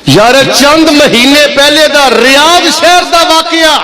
यार चंद महीने पहले दा रियाद शहर दा वाकया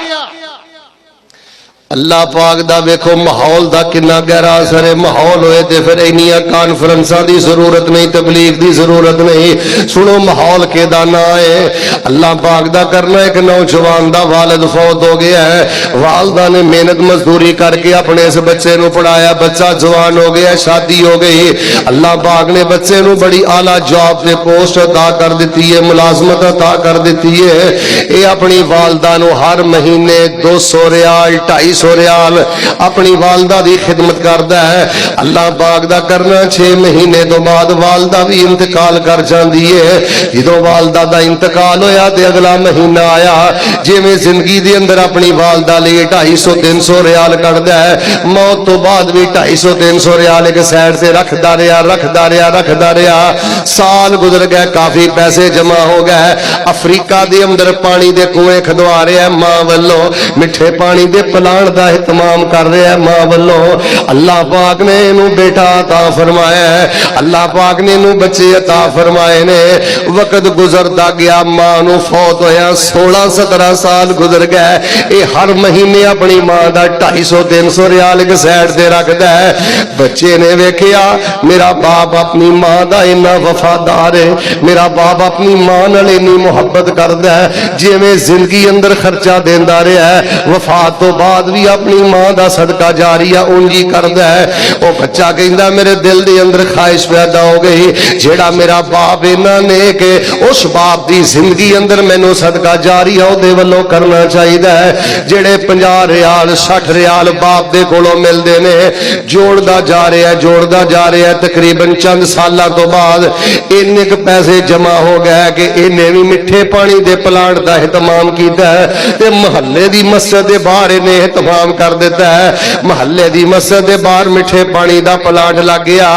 अल्लाह पाक दा वेखो माहौल दा कितना गहरा असर है। माहौल होए ते फिर इन्नियां कॉन्फ्रेंसां दी जरूरत नहीं, तबलीग दी जरूरत नहीं। सुनो माहौल के दा ना है अल्लाह पाक दा करना। एक नौजवान दा वालिद फौत हो गया है, वालदा ने मेहनत मजदूरी करके अपने इस बच्चे नू पढ़ाया, बच्चा जवान हो गया, शादी हो गई। अल्लाह पाक ने बच्चे नू बड़ी आला जॉब ते पोस्ट अता कर दी है, मुलाजमत अता कर दी है। ये अपनी वालदा नू हर महीने 200 रियाल 250 रियाल अपनी वालदा दी खिदमत करता है। अल्लाह पाक दा करना 6 महीने तो बाद वालदा भी इंतकाल कर जाती है। जो वालदा दा इंतकाल होया ते अगला महीना आया, जिवें जिंदगी दे अंदर अपनी वालदा लिए 250-300 रियाल कटदा है, मौत तो बाद भी 250-300 रियाल एक साइड से रखदा रहा। साल गुजर गए, काफी पैसे जमा हो गए। अफ्रीका दे अंदर पानी दे कुएं खदवा रहा है, मां वल्लों मिठे पानी दे प्लांट दा इहतमाम कर रहा है। मां वल्लों अल्लाह पाक ने इनू बेटा अता फरमाया है, अल्लाह पाक ने इनू बच्चे अता फरमाए ने। वक्त गुजरदा गया, मां नू फौत होया 16-17 साल गुजर गए। ये हर महीने अपनी मां दा 250-300 रियाल एक साइड ते रखदा है। बच्चे ने वेखिया मेरा बाप अपनी मां दा इन्ना वफादार है, मेरा बाप अपनी मां नाल इन्नी मुहब्बत करदा है, जिवें जिंदगी अंदर खर्चा देंदा रहा है, वफात तो बाद भी अपनी मां दा सदका जारिया उंजी करदा है। वो बच्चा कहंदा मेरे दिल दे अंदर ख्वाहिश पैदा हो गई, जेड़ा मेरा बाप इन्ना नेक है उस बाप दी जिंदगी अंदर मैनू सदका जारिया उहदे वल्लों करना चाहिदा है। जेड़े 50 रियाल 60 रियाल बाप दे कोलों मिलदे ने, जोड़दा जा रहा है। तकरीबन चंद सालां तो बाद इन्ने क पैसे जमा हो गए कि इन्हें भी मिठे पानी दे प्लांट दा एहतमाम कीता है ते महल्ले दी मस्जिद दे बाहर इन्हें एहतमाम कर देता है। महल्ले दी मस्जिद दे बाहर मिठे पानी दा प्लांट लग गया।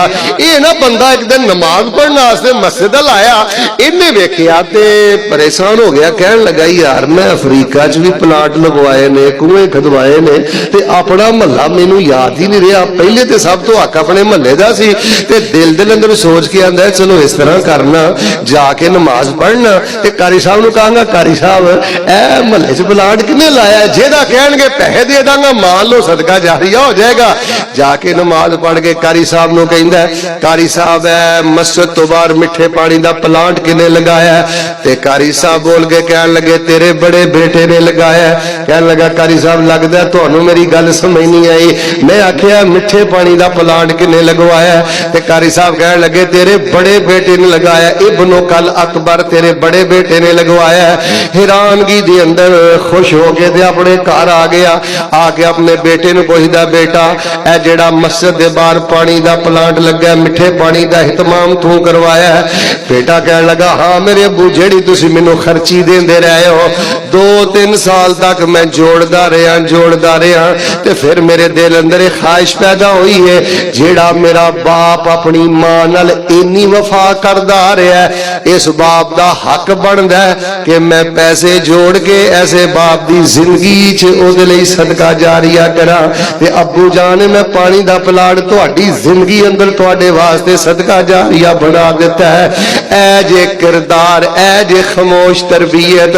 ये ना बंदा एक दिन नमाज पढ़ने वास्ते मस्जिद लाया, इन्हें वेखिया ते परेशान हो गया, कहन लगा यार मैं अफ्रीका च भी प्लांट लगवाए ने, कुएं खदवाए ने ते अपना महला मैनू याद ही नहीं रहा। पहले तो सब तो हक अपने महल्ले दा सी ते दिल दे अंदर सोच के आंदा है चलो इस तरह करना, जाके नमाज पढ़ना ते कारी साहब नू कहांगा कारी साहब ए महल्ले च प्लांट किने लाया, जेदा कहणगे पैसे दे दांगा, मान लो सदका जारिया हो जाएगा। जाके नमाज पढ़ के कारी साहब नू कहंदा कारी साहब है मस्जिद तो बाहर मिठे पानी दा प्लांट किने लगाया ते कारी साहब बोल के कहन लगे तेरे बड़े बेटे ने लगाया। कहन लगा कारी साहब लगदा तुहानू मेरी गल समझ नहीं आई, मैं आखिया मिठे पानी दा प्लांट किने लगवाया ते कारी साहब कहन लगे तेरे बड़े बेटे ने लगाया, इब्नो कल अकबर तेरे बड़े बेटे ने लगवाया। हैरानगी दे अंदर खुश हो के ते अपने घर आ गया। आके अपने बेटे नू पुछदा बेटा ए जेड़ा मस्जिद दे बाहर पानी दा प्लांट लगा मिठे पानी दा एहतमाम तू करवाया है? बेटा कहन लगा हाँ मेरे अबू जेड़ी तुसी मैनू खर्ची देंदे रहे हो 2-3 साल तक मैं जोड़दा रहा ते फिर मेरे दिल अंदर एक ख्वाहिश पैदा हुई है, जेड़ा मेरा बाप अपनी मां नाल इन्नी वफा करदा रहा है, इस बाप दा हक बनदा है कि मैं पैसे जोड़ के ऐसे बाप दी जिंदगी च उहदे लई सदका जारिया करा। ते अब्बू जान मैं पानी दा प्लांट तुहाडी जिंदगी अंदर तुहाडे वास्ते सदका जारिया बना दिता है। ऐ जे किरदार, ऐ जे खामोश तरबियत।